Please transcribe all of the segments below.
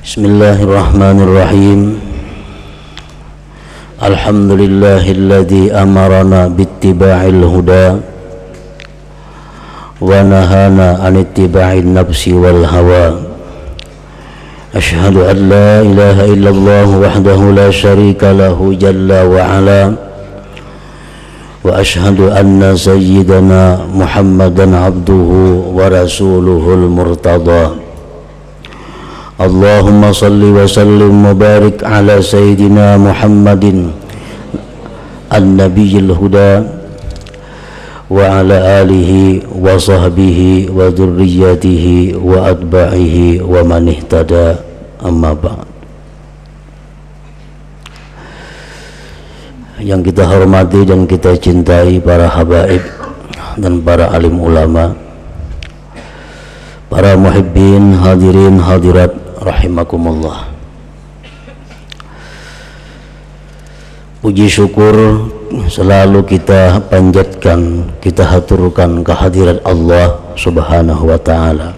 Bismillahirrahmanirrahim. Alhamdulillahilladzi amarana bittiba'il huda wa nahana an ittiba'in nafsi wal hawa. Ashhadu an la ilaha illallah wahdahu la syarika lahu jalla wa ala. Wa ashhadu anna sayyidana Muhammadan abduhu wa rasuluhul murtada. Allahumma salli wa sallim mubarik ala sayyidina Muhammadin an-nabiyil huda wa ala alihi wa sahbihi wa dhurriyyatihi wa atba'ihi wa man ihtada, amma ba'd. Yang kita hormati dan kita cintai para habaib dan para alim ulama, para muhibbin, hadirin hadirat rahimakumullah. Puji syukur selalu kita panjatkan, kita haturkan kehadirat Allah Subhanahu wa ta'ala,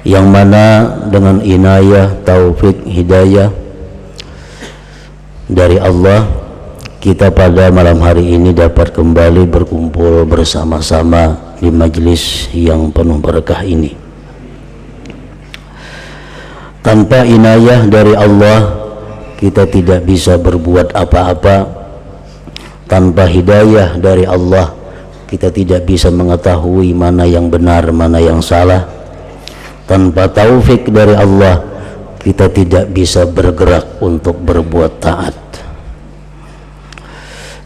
yang mana dengan inayah, taufik, hidayah dari Allah, kita pada malam hari ini dapat kembali berkumpul bersama-sama di majelis yang penuh berkah ini. Tanpa inayah dari Allah, kita tidak bisa berbuat apa-apa. Tanpa hidayah dari Allah, kita tidak bisa mengetahui mana yang benar, mana yang salah. Tanpa taufik dari Allah, kita tidak bisa bergerak untuk berbuat taat.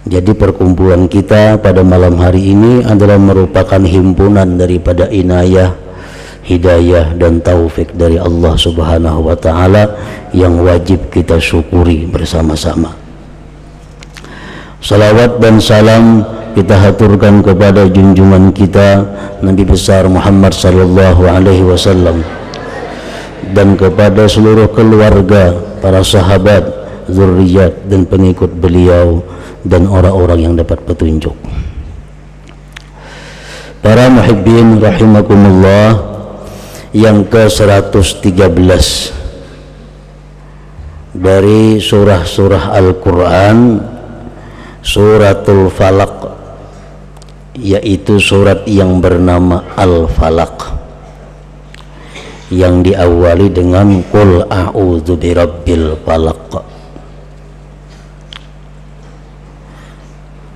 Jadi perkumpulan kita pada malam hari ini adalah merupakan himpunan daripada inayah, hidayah dan taufik dari Allah Subhanahu wa ta'ala yang wajib kita syukuri bersama-sama. Salawat dan salam kita haturkan kepada junjungan kita Nabi besar Muhammad sallallahu alaihi wasallam dan kepada seluruh keluarga, para sahabat, zuriat dan pengikut beliau dan orang-orang yang dapat petunjuk. Para muhibbin rahimakumullah, yang ke-113 dari surah-surah Al-Quran, suratul Falaq, yaitu surat yang bernama Al-Falaq, yang diawali dengan Qul a'udzu birabbil falaq.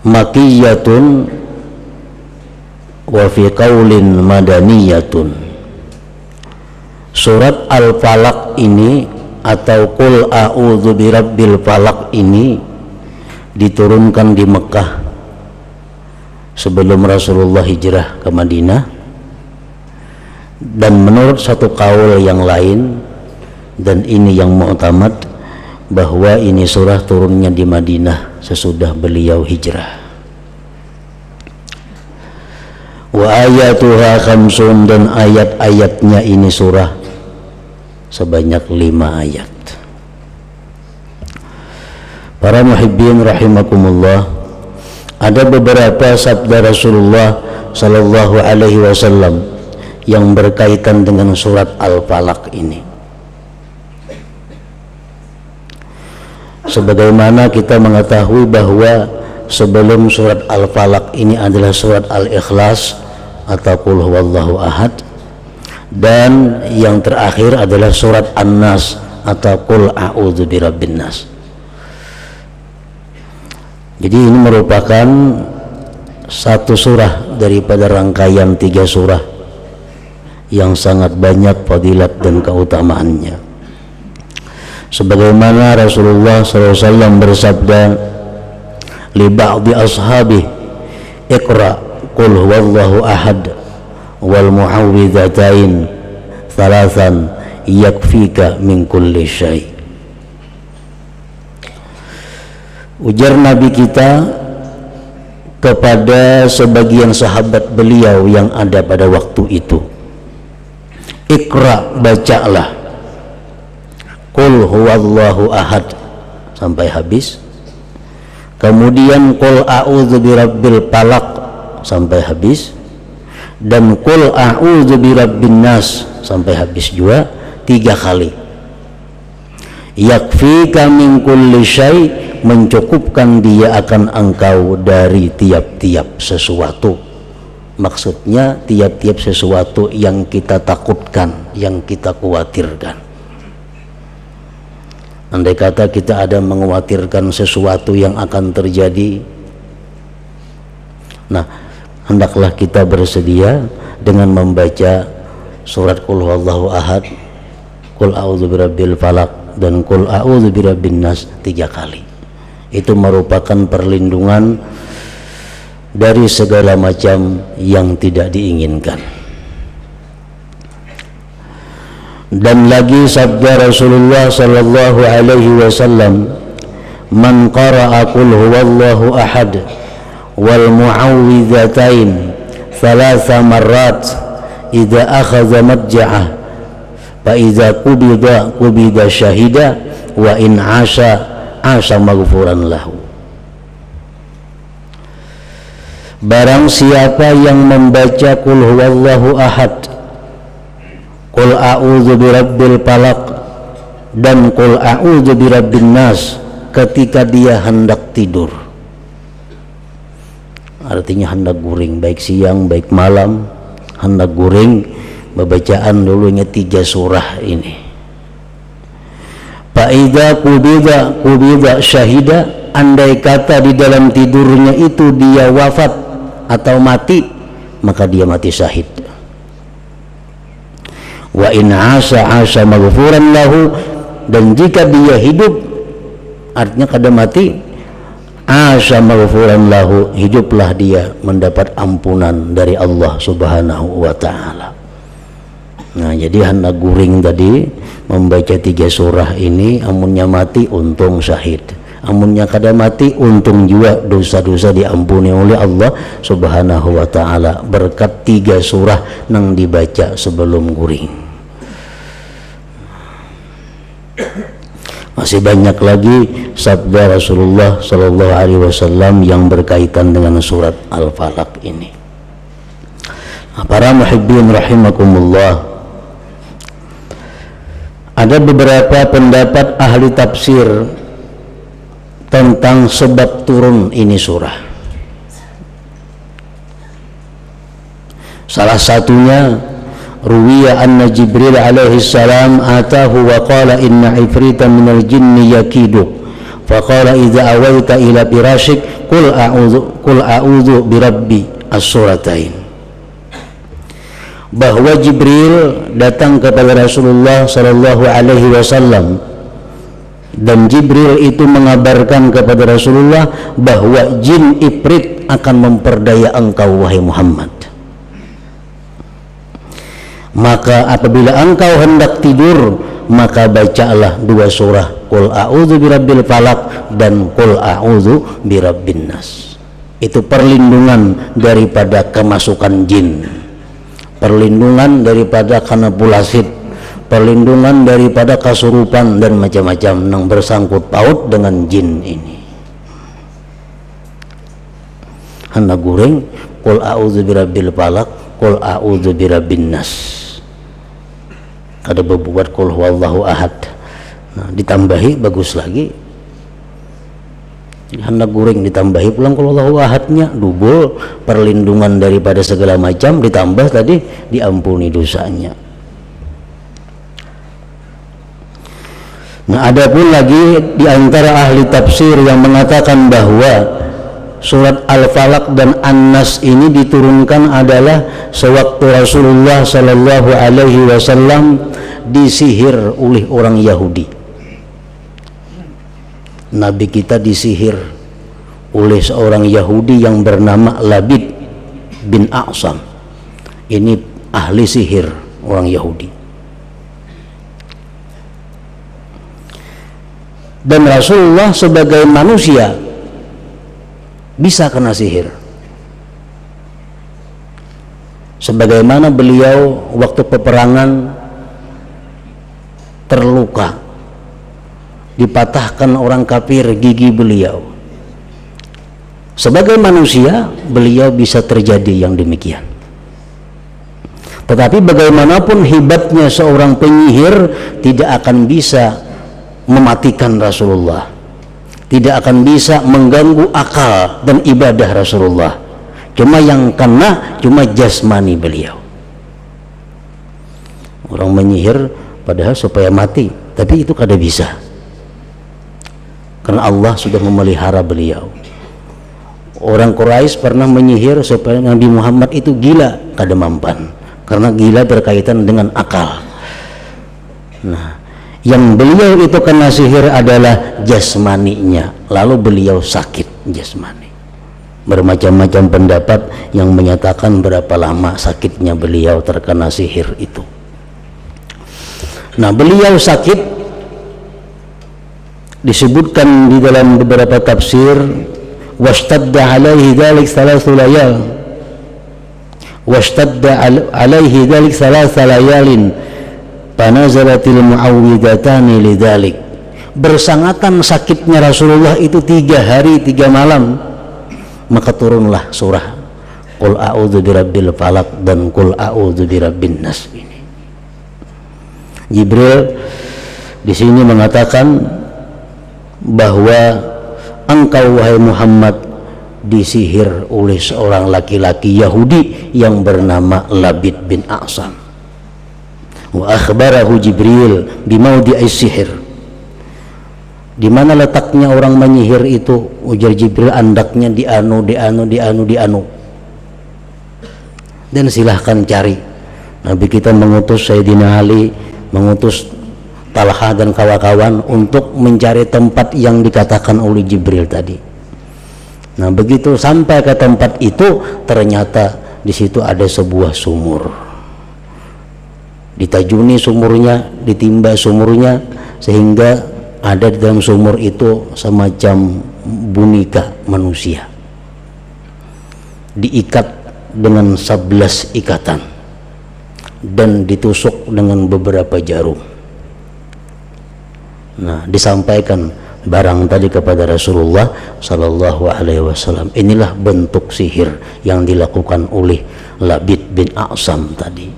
Makiyatun wa fi qaulin madaniyatun. Surat Al-Falaq ini atau Qul a'udzu birabbil falaq ini diturunkan di Mekah sebelum Rasulullah hijrah ke Madinah, dan menurut satu kaul yang lain, dan ini yang mu'tamad, bahwa ini surah turunnya di Madinah sesudah beliau hijrah. Wa ayatuha khamsun, dan ayat-ayatnya ini surah sebanyak 5 ayat. Para muhibbin rahimakumullah, ada beberapa sabda Rasulullah sallallahu alaihi wasallam yang berkaitan dengan surat Al-Falaq ini. Sebagaimana kita mengetahui bahwa sebelum surat Al-Falaq ini adalah surat Al-Ikhlas atau Qul huwallahu ahad, dan yang terakhir adalah surat An-Nas atau Qul a'udzu birabbin nas. Jadi ini merupakan satu surah daripada rangkaian 3 surah yang sangat banyak fadilat dan keutamaannya. Sebagaimana Rasulullah SAW bersabda li ba'di ashabi, iqra qul huwallahu ahad wal mu'awwidzatain thalathan yakfika min kulli syai. Ujar Nabi kita kepada sebagian sahabat beliau yang ada pada waktu itu, Iqra, bacalah Qul huwallahu ahad sampai habis, kemudian Qul a'udzu birabbil falaq sampai habis, dan Qul a'udzu birabbin nas sampai habis juga, 3 kali. Yakfika min kulli syai, mencukupkan dia akan engkau dari tiap-tiap sesuatu. Maksudnya tiap-tiap sesuatu yang kita takutkan, yang kita khawatirkan. Andai kata kita ada mengkhawatirkan sesuatu yang akan terjadi, nah hendaklah kita bersedia dengan membaca surat Qul Huwallahu Ahad, Qul A'udzu Birabbil Falaq, dan Qul A'udzu Birabbin Nas 3 kali. Itu merupakan perlindungan dari segala macam yang tidak diinginkan. Dan lagi sabda Rasulullah sallallahu alaihi wasallam, man qara'a qul huwallahu ahad wal mu'awwidzatain 3 marrat idza akhadha madja'ah fa idza qubida syahida wa in 'asha maghfuran lahu. Barang siapa yang membaca Qul Huwallahu Ahad, Qul A'udzu Birabbil Falaq, dan Qul A'udzu Birabbin Nas ketika dia hendak tidur, artinya hendak guring, baik siang baik malam, hendak guring, bacaan dulunya 3 surah ini. Fa'idza qubida syahida, andai kata di dalam tidurnya itu dia wafat atau mati, maka dia mati syahid. Wa in 'asha maghfuran lahu, dan jika dia hidup, artinya kada mati, 'asha maghfuran lahu, hiduplah dia mendapat ampunan dari Allah Subhanahu wa taala. Nah, jadi hendak guring tadi membaca 3 surah ini, amunnya mati untung syahid, amunnya kada mati untung juga dosa-dosa diampuni oleh Allah Subhanahu wa taala berkat 3 surah nang dibaca sebelum guring. Masih banyak lagi sabda Rasulullah sallallahu alaihi wasallam yang berkaitan dengan surat Al-Falaq ini. Nah, para muhibbin rahimakumullah, ada beberapa pendapat ahli tafsir tentang sebab turun ini surah. Salah satunya, ruwiya anna Jibril alaihi salam atahu wa qala inna ifritan minal jinni yakidu faqala idza awaita ila firashik qul a'udzu birabbi as-suratain. Bahwa Jibril datang kepada Rasulullah sallallahu alaihi wasallam, dan Jibril itu mengabarkan kepada Rasulullah bahwa jin ifrit akan memperdaya engkau wahai Muhammad. Maka apabila engkau hendak tidur, maka bacalah 2 surah, Qul A'udzu Birabbil Falaq dan Qul A'udzu Birabbin Nas. Itu perlindungan daripada kemasukan jin, perlindungan daripada kanapulasit, perlindungan daripada kasurupan dan macam-macam yang bersangkut paut dengan jin ini. Hendak guring, Qul A'udzu Birabbil Falaq, Qul A'udzu Birabbin Nas. Ada berbuat Qul Huwallahu Ahad. Nah, ditambahi bagus lagi. Hendak guring ditambahi pulang Qul Huwallahu Ahadnya, double perlindungan daripada segala macam, ditambah tadi diampuni dosanya. Nah, ada pun lagi di antara ahli tafsir yang mengatakan bahwa surat Al-Falaq dan An-Nas ini diturunkan adalah sewaktu Rasulullah sallallahu alaihi wasallam disihir oleh orang Yahudi. Nabi kita disihir oleh seorang Yahudi yang bernama Labid bin A'sam. Ini ahli sihir, orang Yahudi. Dan Rasulullah sebagai manusia bisa kena sihir. Sebagaimana beliau waktu peperangan terluka, dipatahkan orang kafir gigi beliau. Sebagai manusia beliau bisa terjadi yang demikian. Tetapi bagaimanapun hebatnya seorang penyihir, tidak akan bisa mematikan Rasulullah, tidak akan bisa mengganggu akal dan ibadah Rasulullah. Cuma yang kena cuma jasmani beliau. Orang menyihir padahal supaya mati, tapi itu kada bisa, karena Allah sudah memelihara beliau. Orang Quraisy pernah menyihir supaya Nabi Muhammad itu gila, kada mampan, karena gila berkaitan dengan akal. Nah, yang beliau itu kena sihir adalah jasmaninya, lalu beliau sakit jasmani. Bermacam-macam pendapat yang menyatakan berapa lama sakitnya beliau terkena sihir itu. Nah, beliau sakit, disebutkan di dalam beberapa tafsir, washtadda alaihi dzalik thalathu layal, washtadda alaihi dzalik thalathu layalin panazalatil muawwidatani lidzalik. Bersangatan sakitnya Rasulullah itu 3 hari 3 malam, maka turunlah surah Qul a'udzu birabbil falaq dan Qul a'udzu birabbin nas ini. Jibril di sini mengatakan bahwa engkau wahai Muhammad disihir oleh seorang laki-laki Yahudi yang bernama Labid bin A'sam. Wa akhbarahu Jibril bimaudi'is sihir. Di mana letaknya orang menyihir itu? Ujar Jibril, andaknya di anu. Dan silahkan cari. Nabi kita mengutus Sayyidina Ali, mengutus Talha dan kawan-kawan untuk mencari tempat yang dikatakan oleh Jibril tadi. Nah, begitu sampai ke tempat itu, ternyata di situ ada sebuah sumur. Ditajuni sumurnya, ditimba sumurnya, sehingga ada di dalam sumur itu semacam boneka manusia, diikat dengan 11 ikatan dan ditusuk dengan beberapa jarum. Nah, disampaikan barang tadi kepada Rasulullah Sallallahu Alaihi Wasallam. Inilah bentuk sihir yang dilakukan oleh Labid bin A'sam tadi,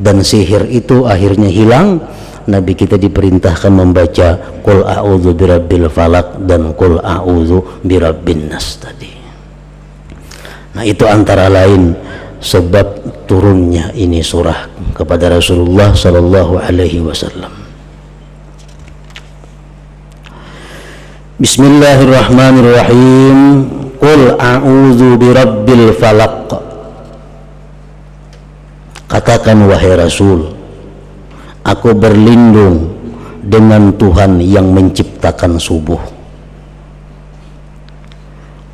dan sihir itu akhirnya hilang. Nabi kita diperintahkan membaca Qul a'udzu birabbil falaq dan Qul a'udzu birabbin nas tadi. Nah, itu antara lain sebab turunnya ini surah kepada Rasulullah Sallallahu Alaihi Wasallam. Bismillahirrahmanirrahim. Qul a'udzu birabbil falaq. Katakan wahai Rasul, aku berlindung dengan Tuhan yang menciptakan subuh.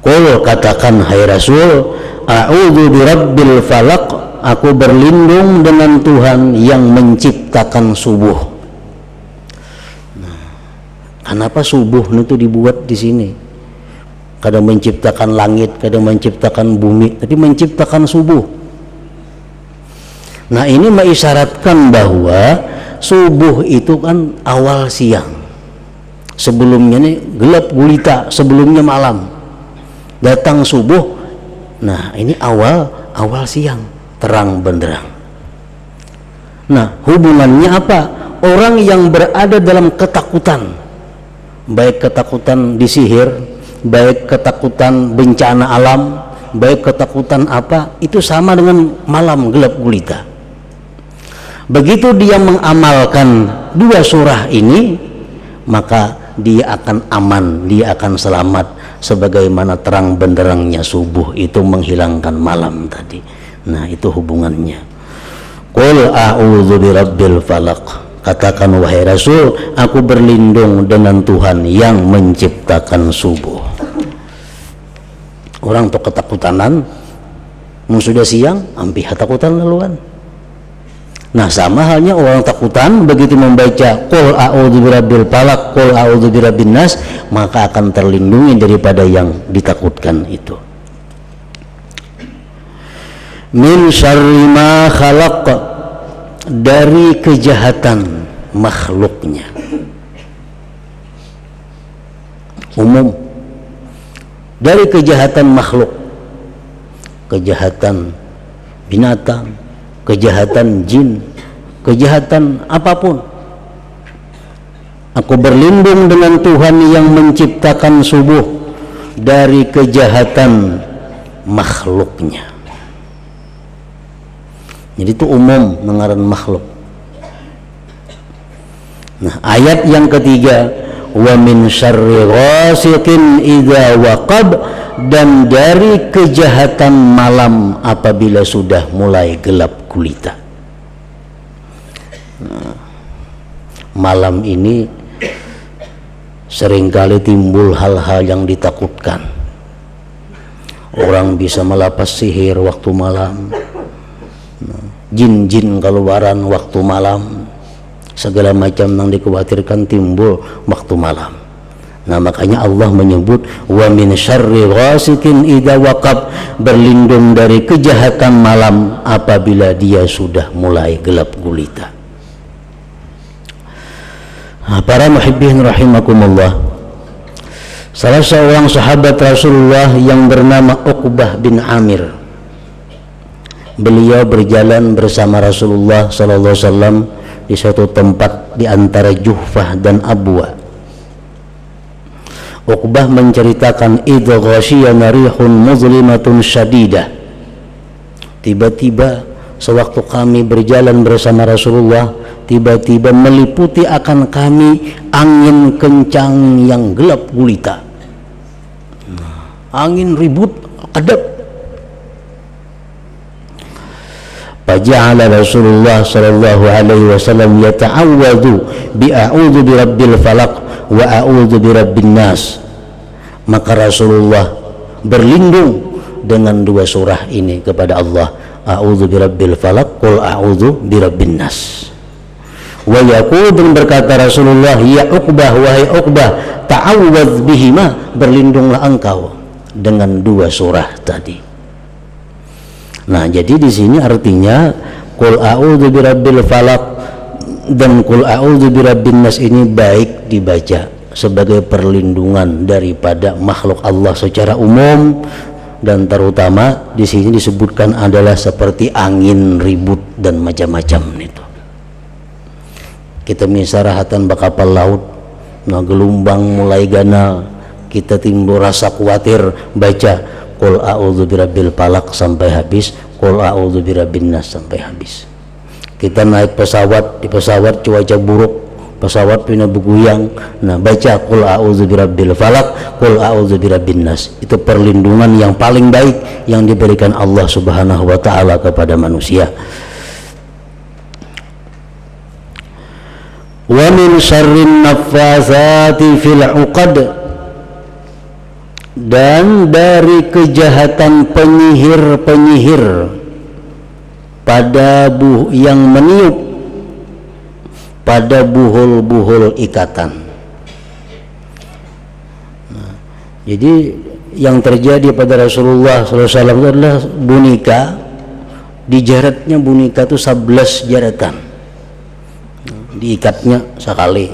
Qul, katakan hai Rasul, a'udzu birabbil falaq, aku berlindung dengan Tuhan yang menciptakan subuh. Kenapa subuh itu dibuat di sini? Kadang menciptakan langit, kadang menciptakan bumi, tapi menciptakan subuh. Nah, ini mengisyaratkan bahwa subuh itu kan awal siang. Sebelumnya ini gelap gulita, sebelumnya malam. Datang subuh. Nah, ini awal siang, terang benderang. Nah, hubungannya apa? Orang yang berada dalam ketakutan, baik ketakutan disihir, baik ketakutan bencana alam, baik ketakutan apa, itu sama dengan malam gelap gulita. Begitu dia mengamalkan 2 surah ini, maka dia akan aman, dia akan selamat, sebagaimana terang benderangnya subuh itu menghilangkan malam tadi. Nah, itu hubungannya. Qul a'udzu birabbil falaq, katakan wahai Rasul, aku berlindung dengan Tuhan yang menciptakan subuh. Orang tuh ketakutanan, sudah siang, ampi takutan laluan. Nah, sama halnya orang takutan, begitu membaca Qul a'udzu birabbil falaq, Qul a'udzu birabbin nas, maka akan terlindungi daripada yang ditakutkan itu. Min syarri ma khalaq, dari kejahatan makhluknya. Umum, dari kejahatan makhluk, kejahatan binatang, kejahatan jin, kejahatan apapun. Aku berlindung dengan Tuhan yang menciptakan subuh dari kejahatan makhluknya. Jadi itu umum mengaran makhluk. Nah, ayat yang ketiga, wa min syarri ghasiqin idza waqab, dan dari kejahatan malam apabila sudah mulai gelap gulita. Nah, malam ini seringkali timbul hal-hal yang ditakutkan. Orang bisa melapas sihir waktu malam, jin-jin keluaran waktu malam, segala macam yang dikhawatirkan timbul waktu malam. Nah, makanya Allah menyebut wa min syarri ghasiqin idza waqab, berlindung dari kejahatan malam apabila dia sudah mulai gelap gulita. Nah, para muhibbin rahimakumullah, salah seorang sahabat Rasulullah yang bernama Uqbah bin Amir, beliau berjalan bersama Rasulullah sallallahu alaihi wasallam di suatu tempat di antara Juhfah dan Abwa. Uqbah menceritakan, idza ghasyiyana rihun muzlimatun syadidah, tiba-tiba sewaktu kami berjalan bersama Rasulullah, tiba-tiba meliputi akan kami angin kencang yang gelap gulita. Angin ribut, kedap. Faja'ala Rasulullah sallallahu alaihi wasallam yata'awwadhu bi a'udzu birabbil falaq wa a'udzu birabbin nas. Maka Rasulullah berlindung dengan dua surah ini kepada Allah, a'udzu birabbil falaq, qul a'udzu birabbin nas. Wa yaqul, dan berkata Rasulullah, ya Uqbah, wahai Uqbah, ta'awwadz bihima, berlindunglah engkau dengan dua surah tadi. Nah, jadi di sini artinya qul a'udzu birabbil falaq dan qul a'udzu birabbin nas ini baik dibaca sebagai perlindungan daripada makhluk Allah secara umum, dan terutama di sini disebutkan adalah seperti angin ribut dan macam-macam itu. Kita misarahatan bakapal laut, nah gelombang mulai ganal, kita timbul rasa khawatir, baca qul a'udzu birabbil falaq sampai habis, qul a'udzu birabbin nas sampai habis. Kita naik pesawat, di pesawat cuaca buruk, pesawat pindah bergoyang, nah baca qul a'udzu birabbil falaq, qul a'udzu birabbin nas. Itu perlindungan yang paling baik yang diberikan Allah Subhanahu wa taala kepada manusia. Wa min syarrin naffatsati fil 'uqad, dan dari kejahatan penyihir-penyihir pada yang meniup pada buhul-buhul ikatan. Nah, jadi yang terjadi pada Rasulullah SAW adalah boneka, dijaratnya boneka itu 11 jaratan, diikatnya sekali,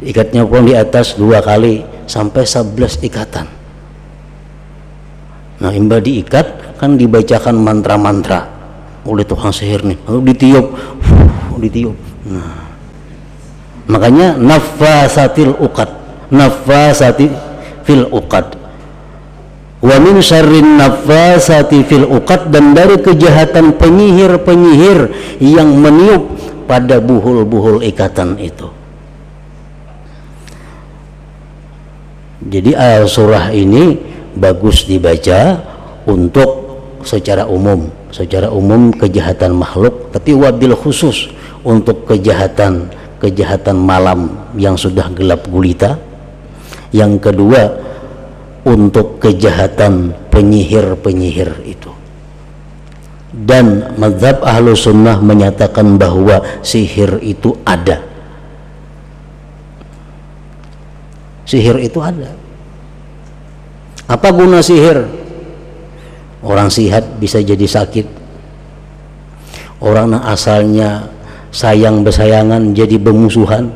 diikatnya pun di atas 2 kali sampai 11 ikatan. Nah, imba diikat kan dibacakan mantra-mantra oleh tukang sihir nih, lalu ditiup, ditiup. Nah, makanya naffasatil uqad, naffasati fil uqad. Wa min syarrin naffasati fil uqad, dan dari kejahatan penyihir-penyihir yang meniup pada buhul-buhul ikatan itu. Jadi surah ini bagus dibaca untuk secara umum kejahatan makhluk, tapi wabil khusus untuk kejahatan malam yang sudah gelap gulita. Yang kedua, untuk kejahatan penyihir-penyihir itu. Dan mazhab ahlu sunnah menyatakan bahwa sihir itu ada. Sihir itu ada. Apa guna sihir? Orang sihat bisa jadi sakit. Orang yang asalnya sayang bersayangan jadi bermusuhan.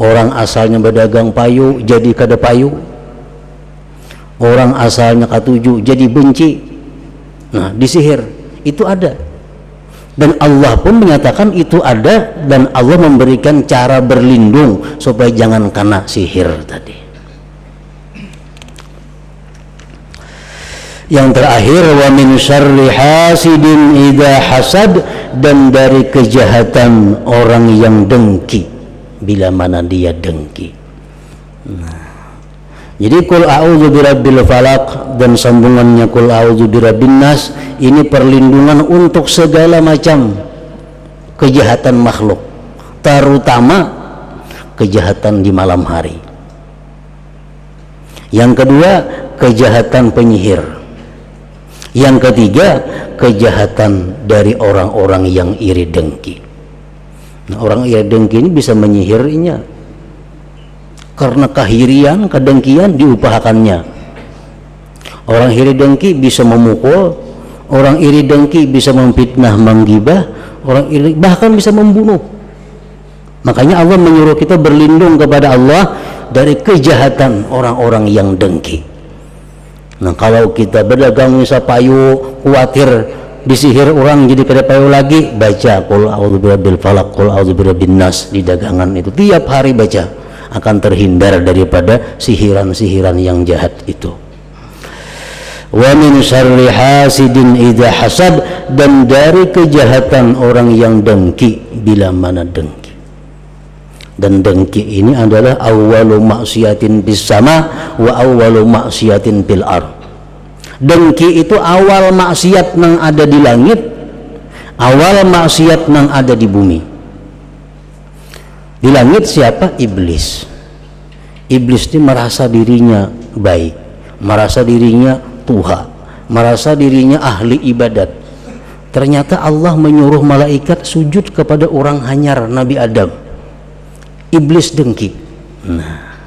Orang asalnya berdagang payu jadi kada payu. Orang asalnya katuju jadi benci. Nah, di sihir itu ada. Dan Allah pun menyatakan itu ada, dan Allah memberikan cara berlindung supaya jangan kena sihir tadi. Yang terakhir, wa min syarri hasidin idza hasad, dan dari kejahatan orang yang dengki bila mana dia dengki. Jadi kul a'udzu birabbil falaq dan sambungannya kul a'udzu birabbin nas, ini perlindungan untuk segala macam kejahatan makhluk, terutama kejahatan di malam hari. Yang kedua, kejahatan penyihir. Yang ketiga, kejahatan dari orang-orang yang iri dengki. Nah, orang iri dengki ini bisa menyihirnya karena kahirian, kedengkian diupahakannya. Orang iri dengki bisa memukul, orang iri dengki bisa memfitnah, menggibah, orang iri bahkan bisa membunuh. Makanya Allah menyuruh kita berlindung kepada Allah dari kejahatan orang-orang yang dengki. Nah, kalau kita berdagang misal payu, khawatir disihir orang jadi kada payu lagi, baca qul a'udzu birabbil falaq, qul a'udzu birabbin nas di dagangan itu tiap hari baca, akan terhindar daripada sihiran-sihiran yang jahat itu. Wa min syarri hasidin idza hasad, dan dari kejahatan orang yang dengki bila mana dengki. Dan dengki ini adalah awwalu maksiatin bis sama wa awwalu maksiatin fil ard. Dengki itu awal maksiat yang ada di langit, awal maksiat yang ada di bumi. Di langit siapa? Iblis. Iblis ini merasa dirinya baik, merasa dirinya Tuhan, merasa dirinya ahli ibadat. Ternyata Allah menyuruh malaikat sujud kepada orang hanyar Nabi Adam. Iblis dengki. Nah,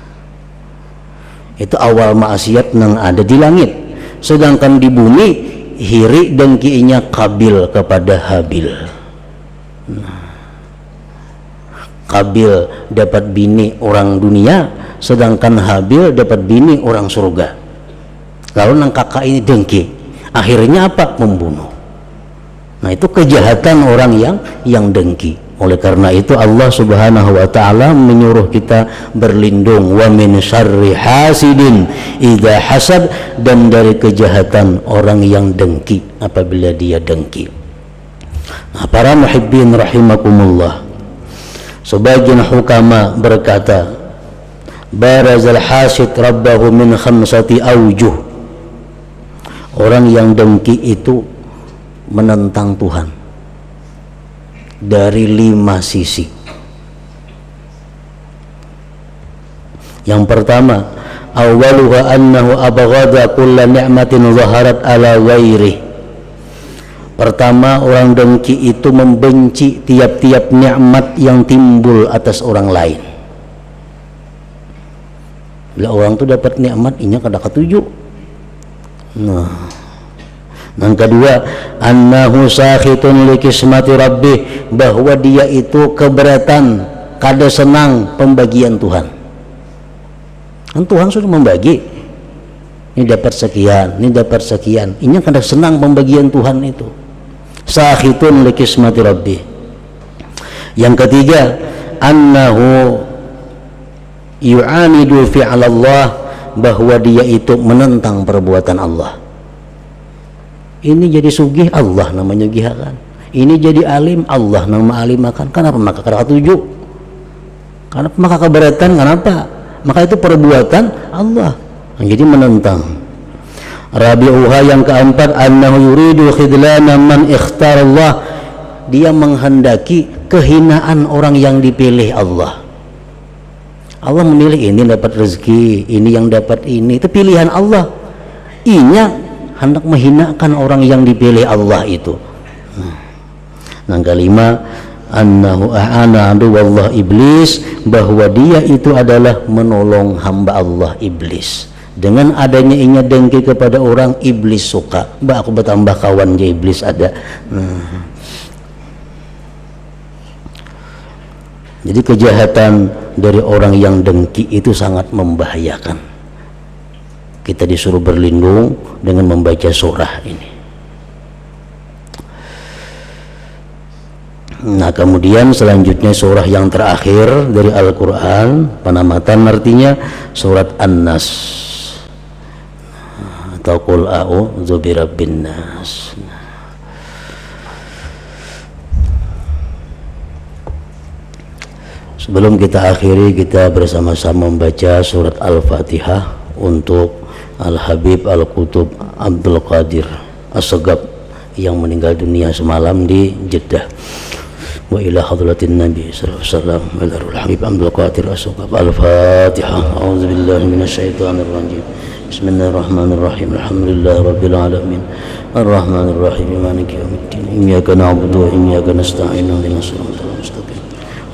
itu awal maksiat yang ada di langit. Sedangkan di bumi, hiri dengkinya Qabil kepada Habil. Nah, Qabil dapat bini orang dunia, sedangkan Habil dapat bini orang surga. Lalu nang kakak ini dengki, akhirnya apa? Membunuh. Nah, itu kejahatan orang yang dengki. Oleh karena itu Allah Subhanahu wa taala menyuruh kita berlindung wa min syarri hasidin idza hasad, dan dari kejahatan orang yang dengki apabila dia dengki. Nah, para muhibbin rahimakumullah, sebagian hukama berkata, barazal hasid rabbahu min khamsati awjuh. Orang yang dengki itu menentang Tuhan dari 5 sisi. Yang pertama, awwaluha annahu abghadha kulla ni'matin zaharat ala ghairi. Pertama, orang dengki itu membenci tiap-tiap nikmat yang timbul atas orang lain. Bila orang itu dapat nikmat, inya kada ketuju. Nah, yang kedua, annahu sakhitun li kismati rabbih, bahwa dia itu keberatan, kada senang pembagian Tuhan. Kan Tuhan sudah membagi, ini dapat sekian, ini dapat sekian, ini kada senang pembagian Tuhan itu. Sakhitun li kismati rabbih. Yang ketiga, annahu yu'anidu fi'alallah, bahwa dia itu menentang perbuatan Allah. Ini jadi sugih, Allah namanya gihakan. Ini jadi alim, Allah nama alimakan. Kenapa maka kada tujuh? Kenapa maka keberatan? Kenapa? Maka itu perbuatan Allah. Jadi menentang. Rabi'uha, yang keempat, annahu yuridu khidlana man ikhtar Allah, dia menghendaki kehinaan orang yang dipilih Allah. Allah memilih ini dapat rezeki, ini yang dapat ini, itu pilihan Allah. Inya hendak menghinakan orang yang dipilih Allah itu. Yang kelima, annahu a'ana aduwallah iblis, bahwa dia itu adalah menolong hamba Allah iblis. Dengan adanya inya dengki kepada orang, iblis suka, mbak aku bertambah kawan je iblis ada. Jadi kejahatan dari orang yang dengki itu sangat membahayakan. Kita disuruh berlindung dengan membaca surah ini. Nah, kemudian selanjutnya surah yang terakhir dari Al-Quran, penamatan artinya surat An-Nas atau Qul a'udzu birabbin nas. Sebelum kita akhiri, kita bersama-sama membaca surat Al-Fatihah untuk Al-Habib Al-Qutub Abdul Qadir As-Segaf yang meninggal dunia semalam di Jeddah. Wa ila hadratin Nabi sallallahu alaihi wasallam wa ila Al-Habib Abdul Qadir As-Segaf. Al-Fatihah. A'udzu billahi minasyaitonir rajim. Bismillahirrahmanirrahim. Alhamdulillahi rabbil alamin. Arrahmanir rahim. Maliki yaumiddin. Iyyaka na'budu wa iyyaka nasta'in. Ihdinas siratal mustaqim.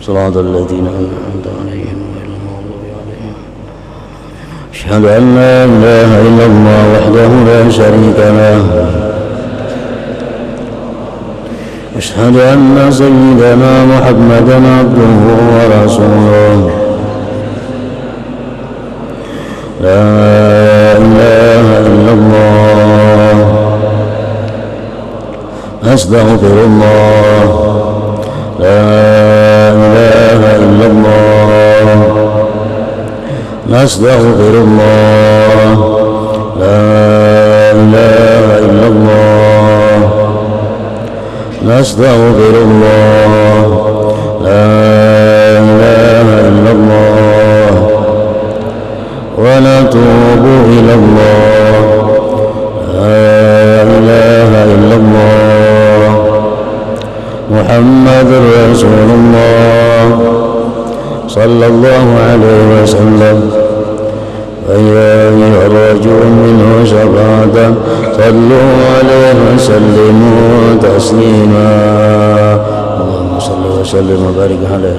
صراط الذين أنعمت عليهم غير المغضوب عليهم. أشهد أن لا إله إلا الله وحده لا شريك له. أشهد أن سيدنا محمدا عبده ورسوله. لا إله إلا الله. أستغفر الله. لا إله إلا الله. نستغفر الله. لا إله إلا الله. نستغفر الله. لا إله إلا الله. ونتوب إلى الله. لا إله إلا الله. محمد رسول الله صلى الله عليه وسلم. ويا أيها الرجل منه شفاعة صلوا عليه وسلموا تسليما. اللهم صل وسلم وبارك عليه.